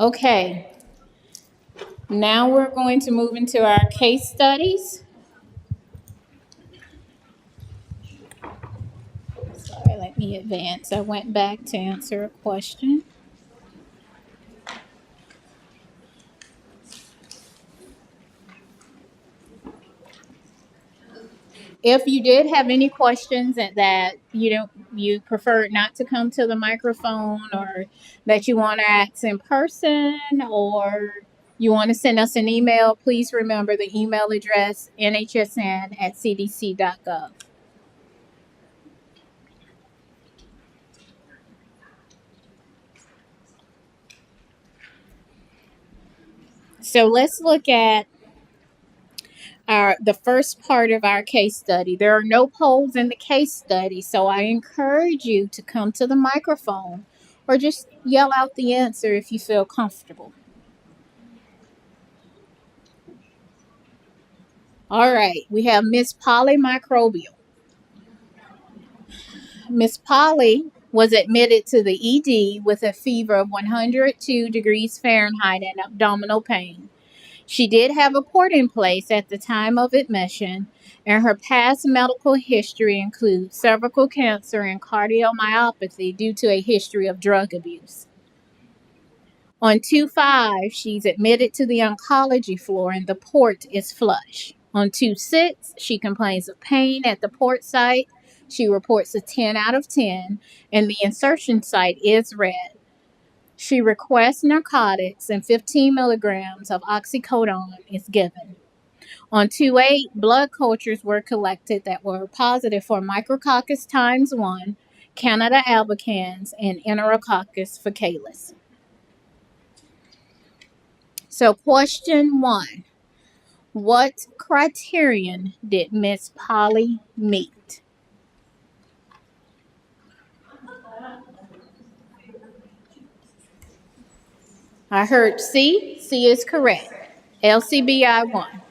Okay, now we're going to move into our case studies. Sorry, let me advance. I went back to answer a question. If you did have any questions that you prefer not to come to the microphone, or that you want to ask in person, or you want to send us an email, please remember the email address nhsn@cdc.gov. So let's look at the first part of our case study. There are no polls in the case study, so I encourage you to come to the microphone or just yell out the answer if you feel comfortable. All right, we have Miss Polly Microbial. Miss Polly was admitted to the ED with a fever of 102 degrees Fahrenheit and abdominal pain. She did have a port in place at the time of admission, and her past medical history includes cervical cancer and cardiomyopathy due to a history of drug abuse. On 2/5, she's admitted to the oncology floor and the port is flush. On 2/6, she complains of pain at the port site. She reports a 10 out of 10, and the insertion site is red. She requests narcotics, and 15 milligrams of oxycodone is given. On 2/8, blood cultures were collected that were positive for Micrococcus times 1, Candida albicans, and Enterococcus faecalis. So question 1, what criterion did Miss Polly meet? I heard C. C is correct. LCBI 1.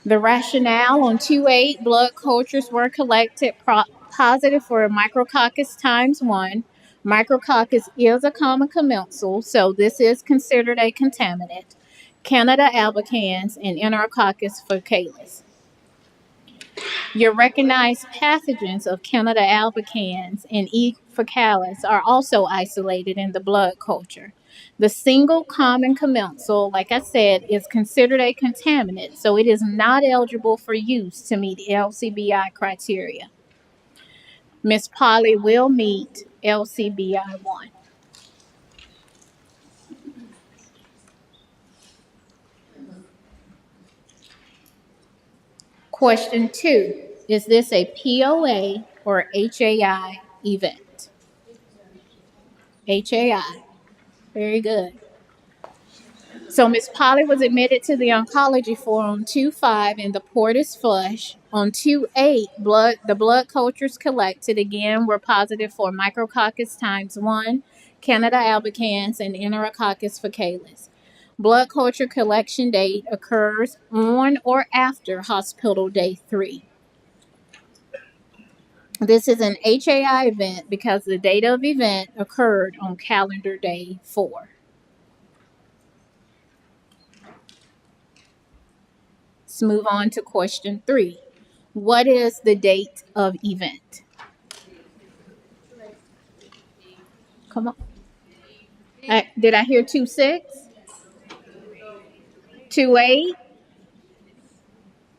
The rationale: on 2/8, blood cultures were collected positive for Micrococcus times 1. Micrococcus is a common commensal, so this is considered a contaminant. Candida albicans and Enterococcus faecalis. Your recognized pathogens of Candida albicans and E. faecalis are also isolated in the blood culture. The single common commensal, like I said, is considered a contaminant, so it is not eligible for use to meet LCBI criteria. Miss Polly will meet LCBI 1. Question 2. Is this a POA or HAI event? HAI. Very good. So Miss Polly was admitted to the oncology floor on 2/5 and the port is flush. On 2/8, the blood cultures collected again were positive for Micrococcus times 1, Candida albicans, and Enterococcus faecalis. Blood culture collection date occurs on or after hospital day 3. This is an HAI event because the date of event occurred on calendar day 4. Let's move on to question 3. What is the date of event? Come on. Did I hear 2/6? 2/8?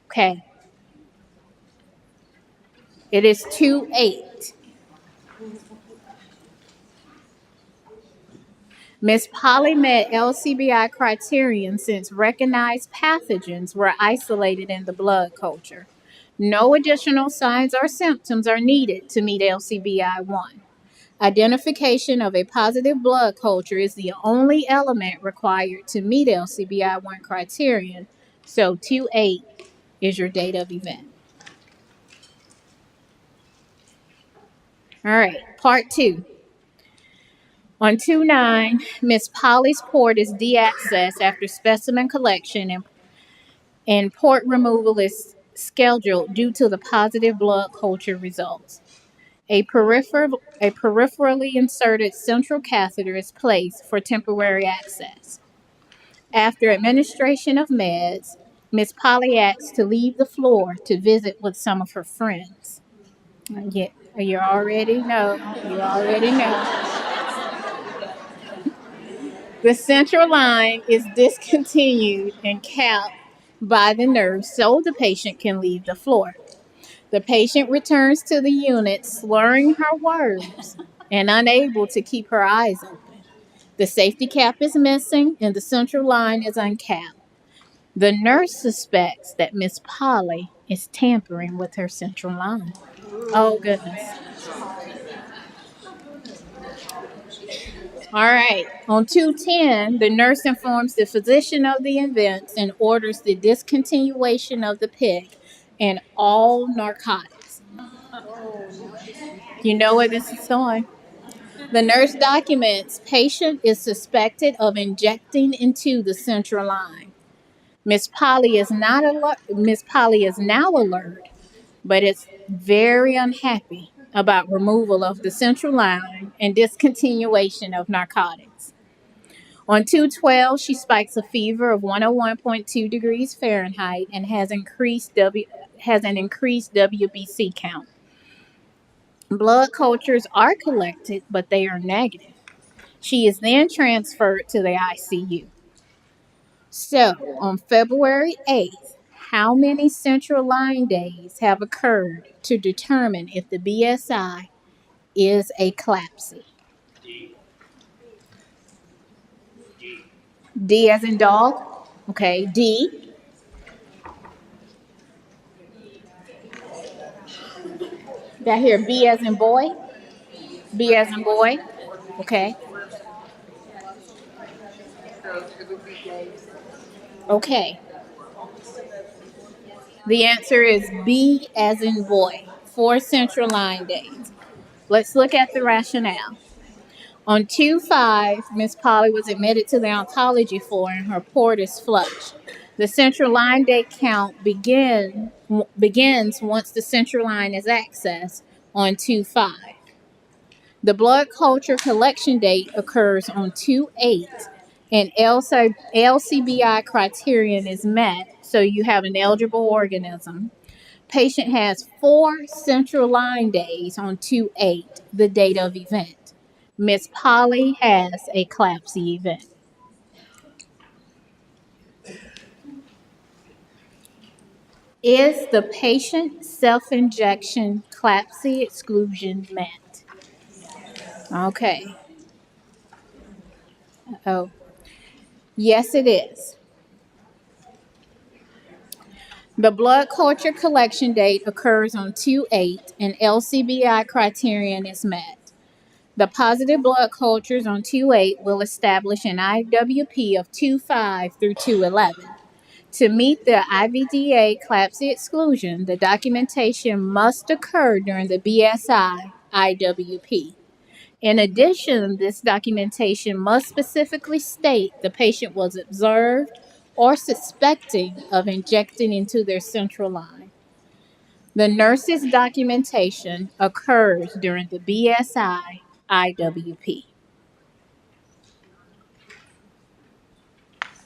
Okay. It is 2/8. Miss Polly met LCBI criterion since recognized pathogens were isolated in the blood culture. No additional signs or symptoms are needed to meet LCBI 1. Identification of a positive blood culture is the only element required to meet LCBI 1 criterion, so 2/8 is your date of event. All right, part 2. On 2/9, Miss Polly's port is deaccessed after specimen collection and port removal is scheduled due to the positive blood culture results. A peripherally inserted central catheter is placed for temporary access. After administration of meds, Miss Polly asks to leave the floor to visit with some of her friends. Yeah, you already know. You already know. The central line is discontinued and capped by the nerve so the patient can leave the floor. The patient returns to the unit slurring her words and unable to keep her eyes open. The safety cap is missing and the central line is uncapped. The nurse suspects that Miss Polly is tampering with her central line. Oh, goodness. All right. On 210, the nurse informs the physician of the events and orders the discontinuation of the pig and all narcotics. You know where this is going. The nurse documents patient is suspected of injecting into the central line. Miss Polly is not alert. Miss Polly is now alert, but is very unhappy about removal of the central line and discontinuation of narcotics. On 212, she spikes a fever of 101.2 degrees Fahrenheit and has an increased WBC count. Blood cultures are collected, but they are negative. She is then transferred to the ICU. So, on February 8th, how many central line days have occurred to determine if the BSI is a CLABSI? D as in dog. Okay, D. Got here B as in boy. B as in boy. Okay. Okay. The answer is B as in boy. 4 central line days. Let's look at the rationale. On 2-5, Miss Polly was admitted to the oncology floor and her port is flushed. The central line day count begins once the central line is accessed on 2-5. The blood culture collection date occurs on 2-8, and LCBI criterion is met, so you have an eligible organism. Patient has 4 central line days on 2-8, the date of event. Miss Polly has a CLABSI event. Is the patient self-injection CLABSI exclusion met? Okay. Oh, yes, it is. The blood culture collection date occurs on 2-8 and LCBI criterion is met. The positive blood cultures on 2-8 will establish an IWP of 2-5 through 2-11. To meet the IVDA CLABSI exclusion, the documentation must occur during the BSI IWP. In addition, this documentation must specifically state the patient was observed or suspecting of injecting into their central line. The nurse's documentation occurs during the BSI IWP.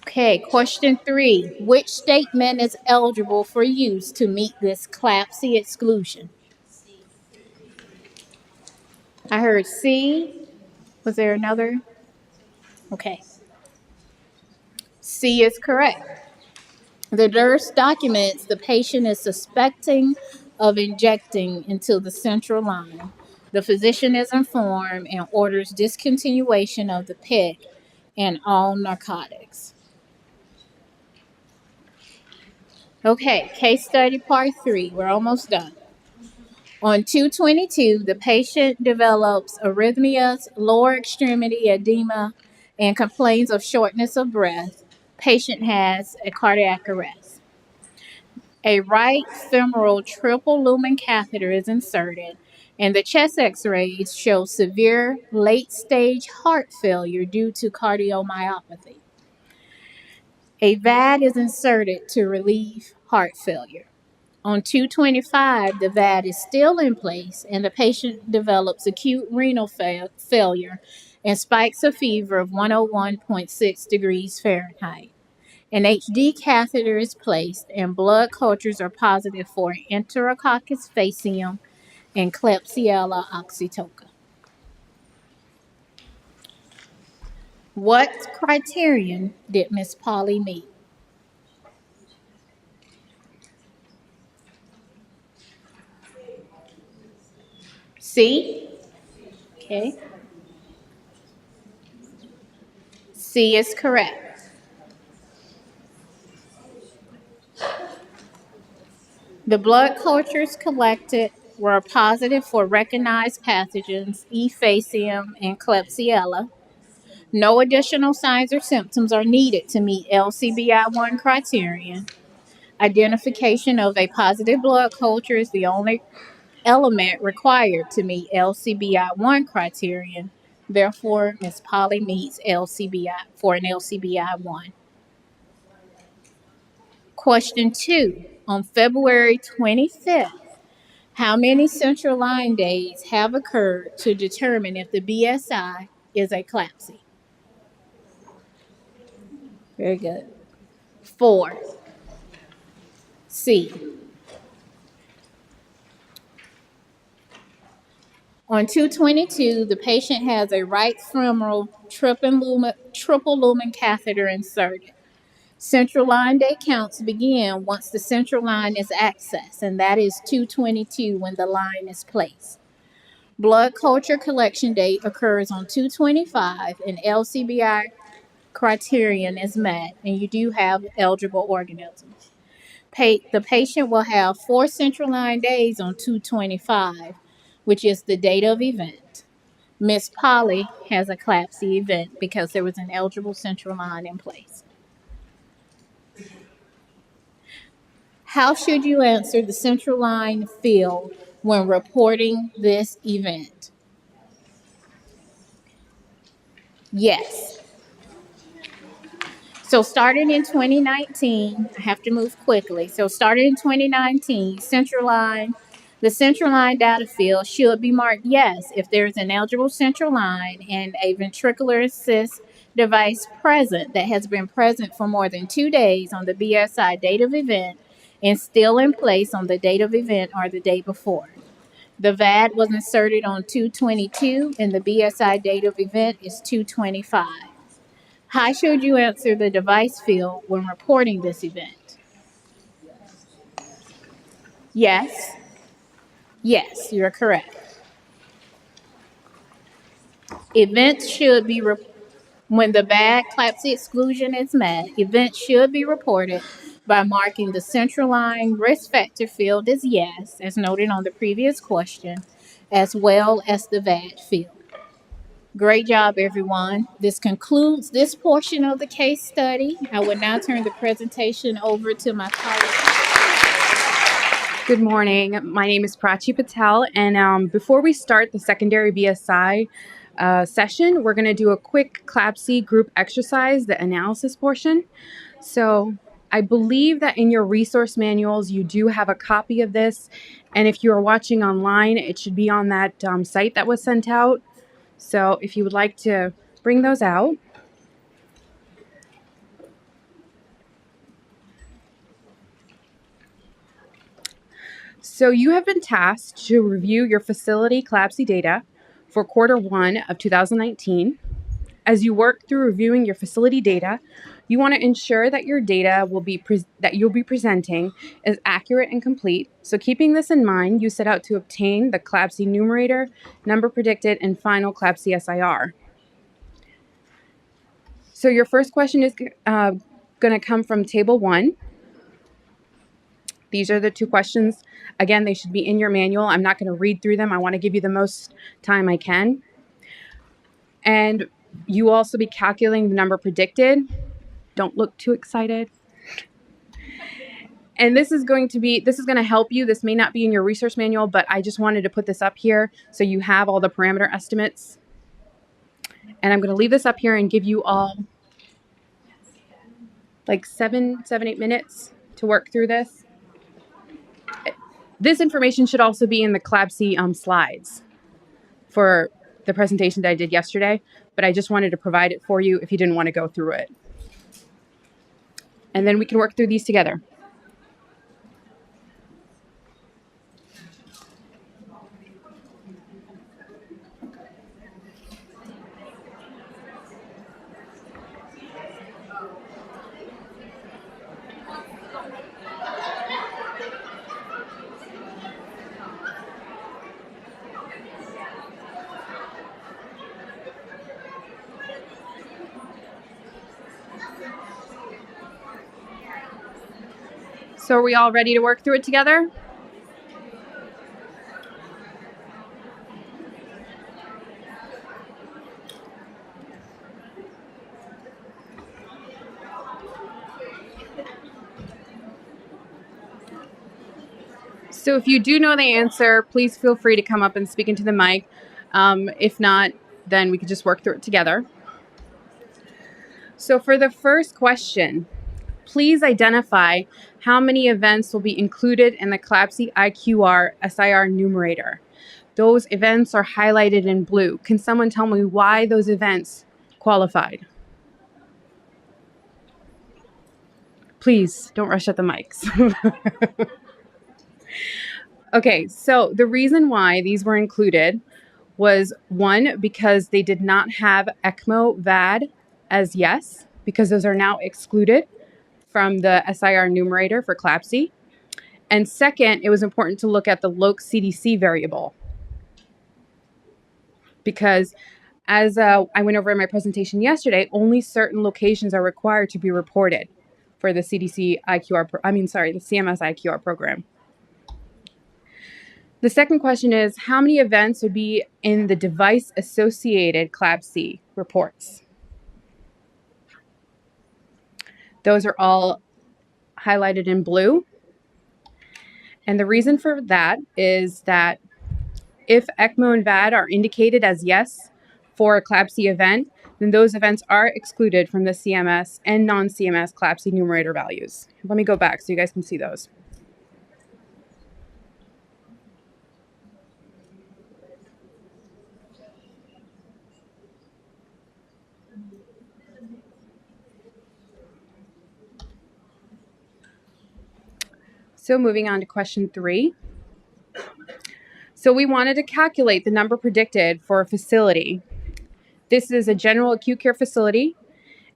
Okay, question 3. Which statement is eligible for use to meet this CLABSI exclusion? I heard C. Was there another? Okay. C is correct. The nurse documents the patient is suspecting of injecting into the central line. The physician is informed and orders discontinuation of the PIC and all narcotics. Okay, case study part 3. We're almost done. On 222, the patient develops arrhythmias, lower extremity edema, and complains of shortness of breath. Patient has a cardiac arrest. A right femoral triple lumen catheter is inserted, and the chest x-rays show severe late-stage heart failure due to cardiomyopathy. A VAD is inserted to relieve heart failure. On 225, the VAD is still in place and the patient develops acute renal failure and spikes a fever of 101.6 degrees Fahrenheit. An HD catheter is placed and blood cultures are positive for Enterococcus faecium and Klebsiella oxytoca. What criterion did Miss Polly meet? C? Okay. C is correct. The blood cultures collected were positive for recognized pathogens E. faecium and Klebsiella. No additional signs or symptoms are needed to meet LCBI1 criterion. Identification of a positive blood culture is the only element required to meet LCBI1 criterion. Therefore, Ms. Polly meets LCBI for an LCBI1. Question 2. On February 25th, how many central line days have occurred to determine if the BSI is a CLABSI? Very good. 4. C. On 222, the patient has a right femoral triple lumen catheter inserted. Central line day counts begin once the central line is accessed, and that is 222 when the line is placed. Blood culture collection date occurs on 225, and LCBI criterion is met, and you do have eligible organisms. The patient will have 4 central line days on 225, which is the date of event. Miss Polly has a CLABSI event because there was an eligible central line in place. How should you answer the central line field when reporting this event? Yes. So starting in 2019, I have to move quickly. So starting in 2019, the central line data field should be marked yes if there is an eligible central line and a ventricular assist device present that has been present for more than 2 days on the BSI date of event and still in place on the date of event or the day before. The VAD was inserted on 222 and the BSI date of event is 225. How should you answer the device field when reporting this event? Yes. Yes, you're correct. Events should be when the bad CLABSI exclusion is met, events should be reported by marking the central line risk factor field as yes, as noted on the previous question, as well as the VAD field. Great job, everyone. This concludes this portion of the case study. I will now turn the presentation over to my colleague. Good morning. My name is Prachi Patel, and before we start the secondary BSI session, we're going to do a quick CLABSI group exercise, the analysis portion. So I believe that in your resource manuals, you do have a copy of this, and if you are watching online, it should be on that site that was sent out. So if you would like to bring those out. So you have been tasked to review your facility CLABSI data for Q1 of 2019. As you work through reviewing your facility data, you want to ensure that your data that you'll be presenting is accurate and complete. So keeping this in mind, you set out to obtain the CLABSI numerator, number predicted, and final CLABSI SIR. So your first question is going to come from Table 1. These are the 2 questions. Again, they should be in your manual. I'm not going to read through them. I want to give you the most time I can. And you will also be calculating the number predicted. Don't look too excited. And this is going to help you. This may not be in your resource manual, but I just wanted to put this up here so you have all the parameter estimates. And I'm going to leave this up here and give you all like 7, 8 minutes to work through this. This information should also be in the CLABSI slides for the presentation that I did yesterday, but I just wanted to provide it for you if you didn't want to go through it. And then we can work through these together. So are we all ready to work through it together? So if you do know the answer, please feel free to come up and speak into the mic. If not, then we could just work through it together. So for the first question, please identify how many events will be included in the CLABSI IQR SIR numerator. Those events are highlighted in blue. Can someone tell me why those events qualified? Please don't rush at the mics. Okay, so the reason why these were included was, one, because they did not have ECMO VAD as yes, because those are now excluded from the SIR numerator for CLABSI. And second, it was important to look at the LOC CDC variable, because as I went over in my presentation yesterday, only certain locations are required to be reported for the CDC IQR, the CMS IQR program. The second question is, how many events would be in the device-associated CLABSI reports? Those are all highlighted in blue. And the reason for that is that if ECMO and VAD are indicated as yes for a CLABSI event, then those events are excluded from the CMS and non-CMS CLABSI numerator values. Let me go back so you guys can see those. So moving on to question 3. So we wanted to calculate the number predicted for a facility. This is a general acute care facility,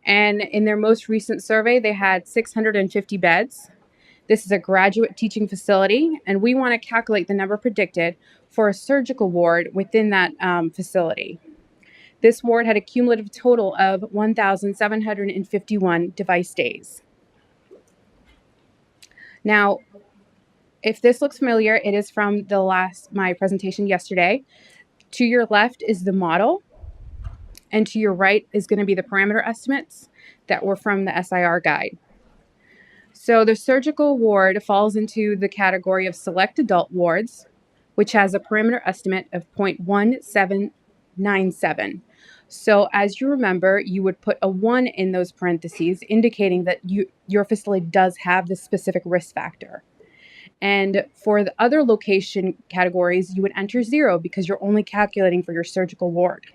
and in their most recent survey, they had 650 beds. This is a graduate teaching facility, and we want to calculate the number predicted for a surgical ward within that facility. This ward had a cumulative total of 1,751 device days. Now, if this looks familiar, it is from my presentation yesterday. To your left is the model, and to your right is going to be the parameter estimates that were from the SIR guide. So the surgical ward falls into the category of select adult wards, which has a parameter estimate of 0.1797. So as you remember, you would put a 1 in those parentheses, indicating that your facility does have this specific risk factor. And for the other location categories, you would enter 0 because you're only calculating for your surgical ward.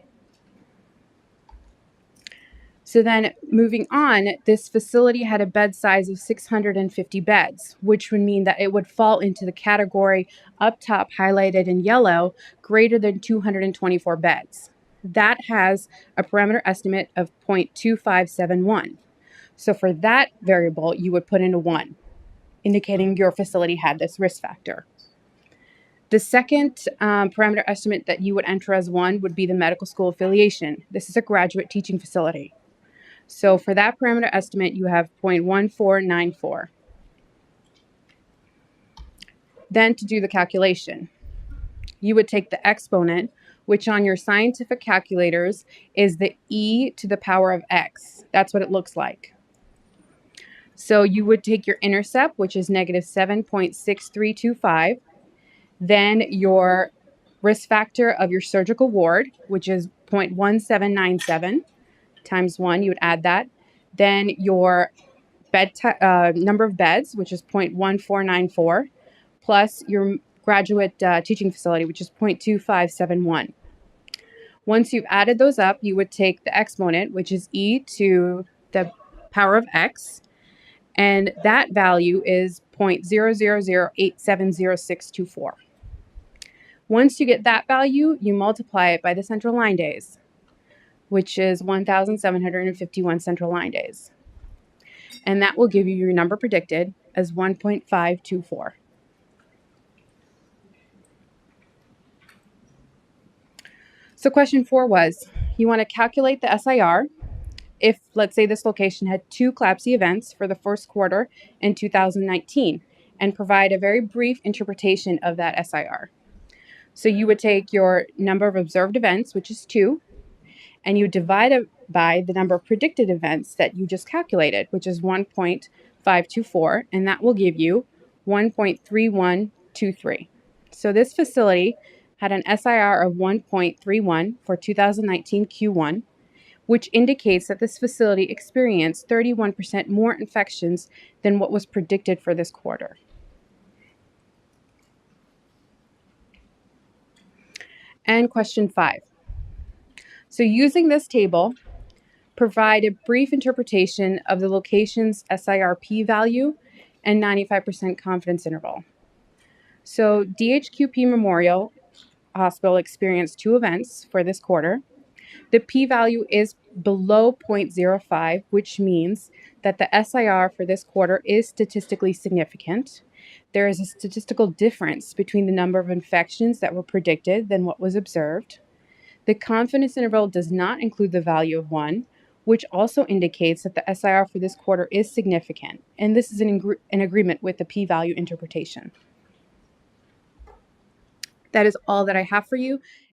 So then moving on, this facility had a bed size of 650 beds, which would mean that it would fall into the category up top highlighted in yellow, greater than 224 beds. That has a parameter estimate of 0.2571. So for that variable, you would put in a 1, indicating your facility had this risk factor. The second parameter estimate that you would enter as 1 would be the medical school affiliation. This is a graduate teaching facility. So for that parameter estimate, you have 0.1494. Then to do the calculation, you would take the exponent, which on your scientific calculators is the e to the power of x. That's what it looks like. So you would take your intercept, which is negative 7.6325, then your risk factor of your surgical ward, which is 0.1797 times 1, you would add that. Then your number of beds, which is 0.1494, plus your graduate teaching facility, which is 0.2571. Once you've added those up, you would take the exponent, which is e to the power of x, and that value is 0.000870624. Once you get that value, you multiply it by the central line days, which is 1,751 central line days. And that will give you your number predicted as 1.524. So question 4 was, you want to calculate the SIR if, let's say, this location had 2 CLABSI events for the first quarter in 2019 and provide a very brief interpretation of that SIR. So you would take your number of observed events, which is 2, and you divide it by the number of predicted events that you just calculated, which is 1.524, and that will give you 1.3123. So this facility had an SIR of 1.31 for 2019 Q1, which indicates that this facility experienced 31% more infections than what was predicted for this quarter. And question 5. So using this table, provide a brief interpretation of the location's SIR p-value and 95% confidence interval. So DHQP Memorial Hospital experienced 2 events for this quarter. The p-value is below 0.05, which means that the SIR for this quarter is statistically significant. There is a statistical difference between the number of infections that were predicted than what was observed. The confidence interval does not include the value of 1, which also indicates that the SIR for this quarter is significant, and this is in agreement with the p-value interpretation. That is all that I have for you,